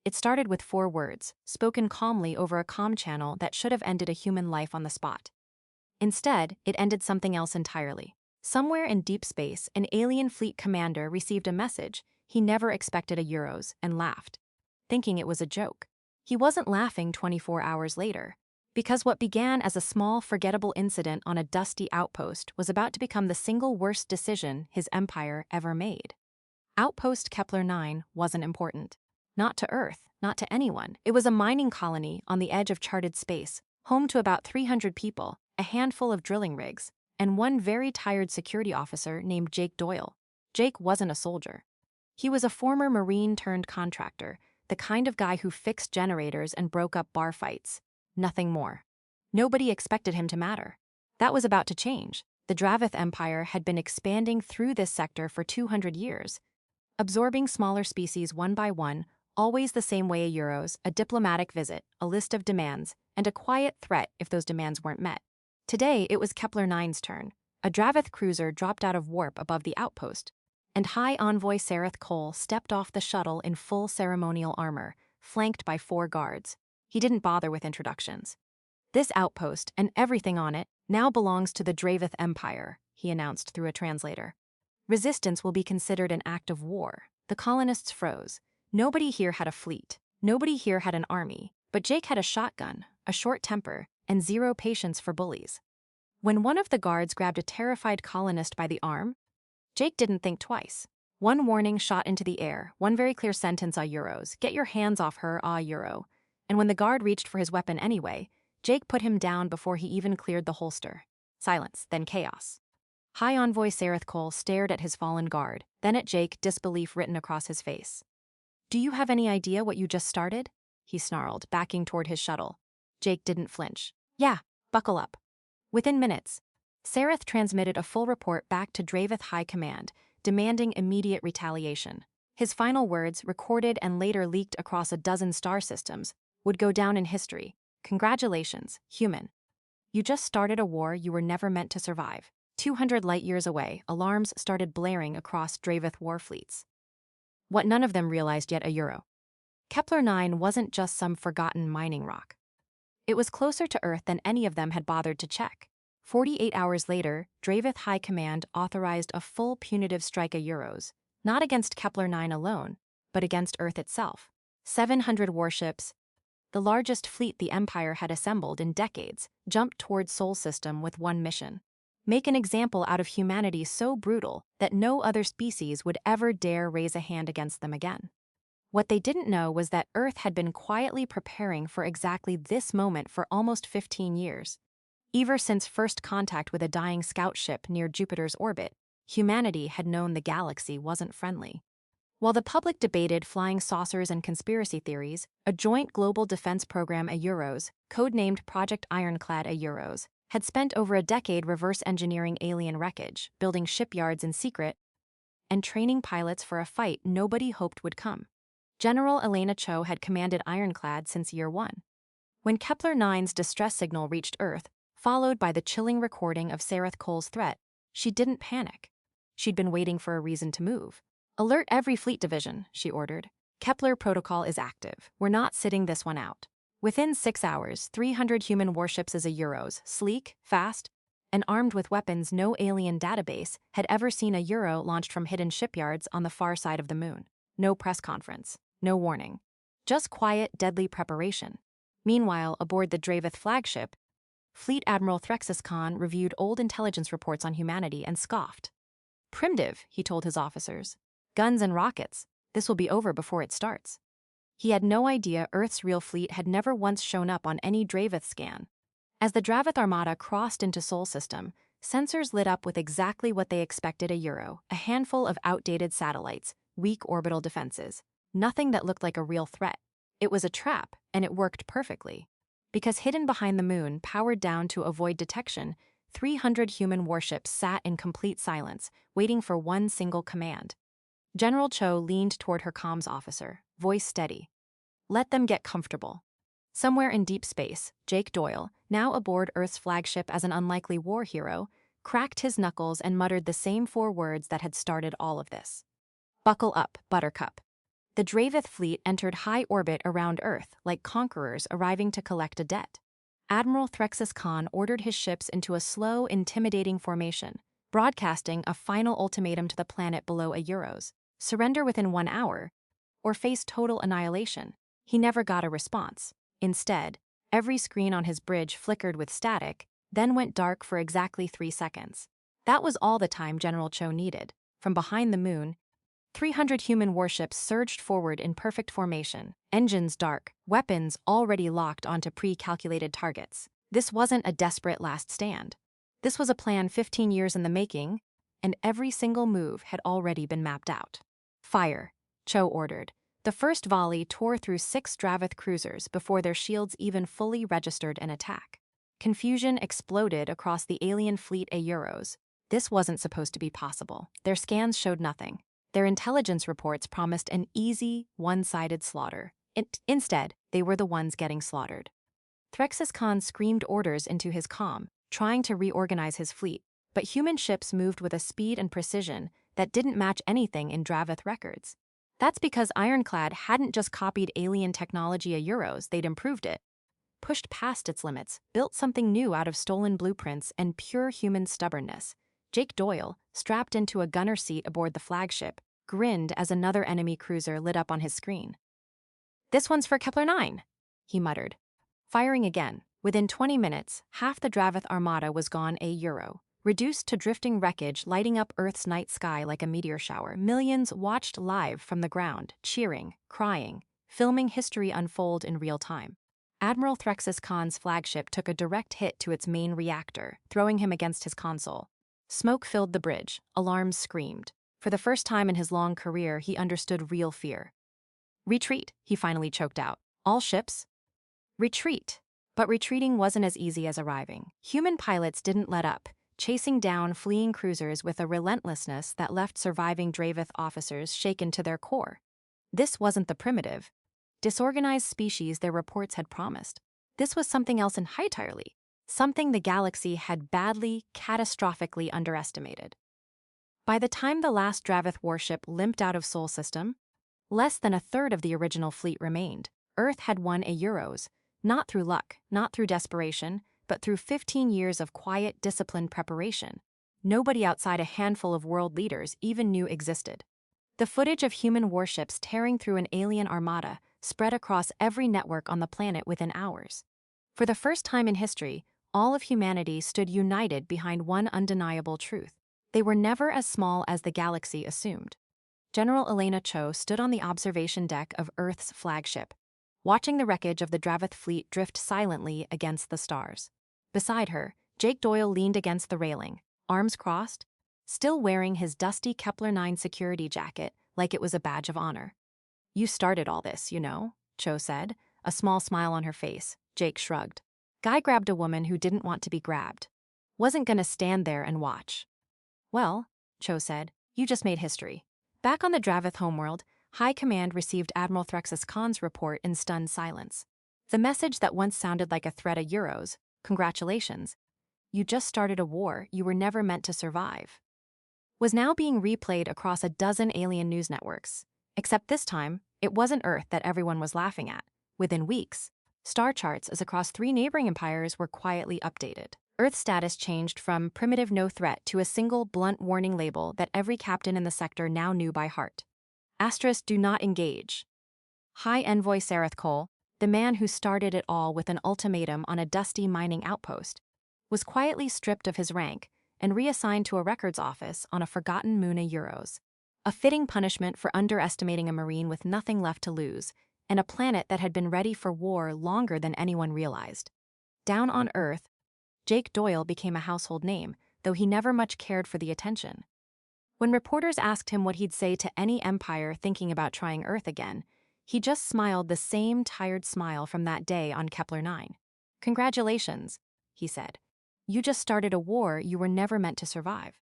It started with 4 words, spoken calmly over a comm channel that should have ended a human life on the spot. Instead, it ended something else entirely. Somewhere in deep space, an alien fleet commander received a message he never expected a Euros and laughed, thinking it was a joke. He wasn't laughing 24 hours later, because what began as a small, forgettable incident on a dusty outpost was about to become the single worst decision his empire ever made. Outpost Kepler-9 wasn't important. Not to Earth, not to anyone. It was a mining colony on the edge of charted space, home to about 300 people, a handful of drilling rigs, and one very tired security officer named Jake Doyle. Jake wasn't a soldier. He was a former Marine-turned-contractor, the kind of guy who fixed generators and broke up bar fights. Nothing more. Nobody expected him to matter. That was about to change. The Draveth Empire had been expanding through this sector for 200 years, absorbing smaller species one by one, always the same way: a Euros, a diplomatic visit, a list of demands, and a quiet threat if those demands weren't met. Today, it was Kepler-9's turn. A Draveth cruiser dropped out of warp above the outpost, and High Envoy Sareth Cole stepped off the shuttle in full ceremonial armor, flanked by 4 guards. He didn't bother with introductions. "This outpost, and everything on it, now belongs to the Draveth Empire," he announced through a translator. "Resistance will be considered an act of war." The colonists froze. Nobody here had a fleet. Nobody here had an army. But Jake had a shotgun, a short temper, and 0 patience for bullies. When one of the guards grabbed a terrified colonist by the arm, Jake didn't think twice. One warning shot into the air, one very clear sentence: "Ah, Euros, get your hands off her, ah, Euro." And when the guard reached for his weapon anyway, Jake put him down before he even cleared the holster. Silence, then chaos. High Envoy Sareth Cole stared at his fallen guard, then at Jake, disbelief written across his face. "Do you have any idea what you just started?" he snarled, backing toward his shuttle. Jake didn't flinch. "Yeah, buckle up." Within minutes, Sareth transmitted a full report back to Draveth High Command, demanding immediate retaliation. His final words, recorded and later leaked across a dozen star systems, would go down in history. "Congratulations, human. You just started a war you were never meant to survive." 200 light-years away, alarms started blaring across Draveth war fleets. What none of them realized yet: a Euro. Kepler-9 wasn't just some forgotten mining rock. It was closer to Earth than any of them had bothered to check. 48 hours later, Draveth High Command authorized a full punitive strike: a Euros, not against Kepler-9 alone, but against Earth itself. 700 warships, the largest fleet the Empire had assembled in decades, jumped toward Sol System with one mission: make an example out of humanity so brutal that no other species would ever dare raise a hand against them again. What they didn't know was that Earth had been quietly preparing for exactly this moment for almost 15 years. Ever since first contact with a dying scout ship near Jupiter's orbit, humanity had known the galaxy wasn't friendly. While the public debated flying saucers and conspiracy theories, a joint global defense program, a Euros, codenamed Project Ironclad, a Euros, had spent over a decade reverse engineering alien wreckage, building shipyards in secret, and training pilots for a fight nobody hoped would come. General Elena Cho had commanded Ironclad since year 1. When Kepler-9's distress signal reached Earth, followed by the chilling recording of Sareth Cole's threat, she didn't panic. She'd been waiting for a reason to move. "Alert every fleet division," she ordered. "Kepler protocol is active. We're not sitting this one out." Within 6 hours, 300 human warships as a Euros, sleek, fast, and armed with weapons no alien database had ever seen: a Euro launched from hidden shipyards on the far side of the moon. No press conference, no warning. Just quiet, deadly preparation. Meanwhile, aboard the Draveth flagship, Fleet Admiral Threxus Khan reviewed old intelligence reports on humanity and scoffed. "Primitive," he told his officers. "Guns and rockets. This will be over before it starts." He had no idea Earth's real fleet had never once shown up on any Draveth scan. As the Draveth Armada crossed into Sol System, sensors lit up with exactly what they expected: a Euro, a handful of outdated satellites, weak orbital defenses. Nothing that looked like a real threat. It was a trap, and it worked perfectly. Because hidden behind the moon, powered down to avoid detection, 300 human warships sat in complete silence, waiting for one single command. General Cho leaned toward her comms officer, voice steady. "Let them get comfortable." Somewhere in deep space, Jake Doyle, now aboard Earth's flagship as an unlikely war hero, cracked his knuckles and muttered the same 4 words that had started all of this. "Buckle up, Buttercup." The Draveth fleet entered high orbit around Earth like conquerors arriving to collect a debt. Admiral Threxus Khan ordered his ships into a slow, intimidating formation, broadcasting a final ultimatum to the planet below a Euros: surrender within 1 hour, or face total annihilation. He never got a response. Instead, every screen on his bridge flickered with static, then went dark for exactly 3 seconds. That was all the time General Cho needed. From behind the moon, 300 human warships surged forward in perfect formation, engines dark, weapons already locked onto pre-calculated targets. This wasn't a desperate last stand. This was a plan 15 years in the making, and every single move had already been mapped out. Fire, Cho ordered. The first volley tore through 6 Draveth cruisers before their shields even fully registered an attack. Confusion exploded across the alien fleet a Euros. This wasn't supposed to be possible. Their scans showed nothing. Their intelligence reports promised an easy, one-sided slaughter. Instead, they were the ones getting slaughtered. Threxus Khan screamed orders into his comm, trying to reorganize his fleet, but human ships moved with a speed and precision that didn't match anything in Draveth records. That's because Ironclad hadn't just copied alien technology a Euros, they'd improved it, pushed past its limits, built something new out of stolen blueprints and pure human stubbornness. Jake Doyle, strapped into a gunner seat aboard the flagship, grinned as another enemy cruiser lit up on his screen. "This one's for Kepler 9, he muttered. Firing again, within 20 minutes, half the Draveth armada was gone a Euro. Reduced to drifting wreckage lighting up Earth's night sky like a meteor shower, millions watched live from the ground, cheering, crying, filming history unfold in real time. Admiral Threxus Khan's flagship took a direct hit to its main reactor, throwing him against his console. Smoke filled the bridge, alarms screamed. For the first time in his long career, he understood real fear. "Retreat," he finally choked out. "All ships, retreat." But retreating wasn't as easy as arriving. Human pilots didn't let up, chasing down fleeing cruisers with a relentlessness that left surviving Draveth officers shaken to their core. This wasn't the primitive, disorganized species their reports had promised. This was something else entirely, something the galaxy had badly, catastrophically underestimated. By the time the last Draveth warship limped out of Sol System, less than a third of the original fleet remained. Earth had won a Euros, not through luck, not through desperation, but through 15 years of quiet, disciplined preparation. Nobody outside a handful of world leaders even knew existed. The footage of human warships tearing through an alien armada spread across every network on the planet within hours. For the first time in history, all of humanity stood united behind one undeniable truth. They were never as small as the galaxy assumed. General Elena Cho stood on the observation deck of Earth's flagship, watching the wreckage of the Draveth fleet drift silently against the stars. Beside her, Jake Doyle leaned against the railing, arms crossed, still wearing his dusty Kepler 9 security jacket like it was a badge of honor. "You started all this, you know," Cho said, a small smile on her face. Jake shrugged. "Guy grabbed a woman who didn't want to be grabbed. Wasn't gonna stand there and watch." "Well," Cho said, "you just made history." Back on the Draveth homeworld, High Command received Admiral Threxus Khan's report in stunned silence. The message that once sounded like a threat of Euros, "Congratulations, you just started a war you were never meant to survive," was now being replayed across a dozen alien news networks. Except this time, it wasn't Earth that everyone was laughing at. Within weeks, star charts as across 3 neighboring empires were quietly updated. Earth's status changed from primitive no threat to a single blunt warning label that every captain in the sector now knew by heart. Asterisk, do not engage. High Envoy Sareth Cole, the man who started it all with an ultimatum on a dusty mining outpost, was quietly stripped of his rank and reassigned to a records office on a forgotten moon of Euros. A fitting punishment for underestimating a Marine with nothing left to lose, and a planet that had been ready for war longer than anyone realized. Down on Earth, Jake Doyle became a household name, though he never much cared for the attention. When reporters asked him what he'd say to any empire thinking about trying Earth again, he just smiled the same tired smile from that day on Kepler 9. "Congratulations," he said. "You just started a war you were never meant to survive."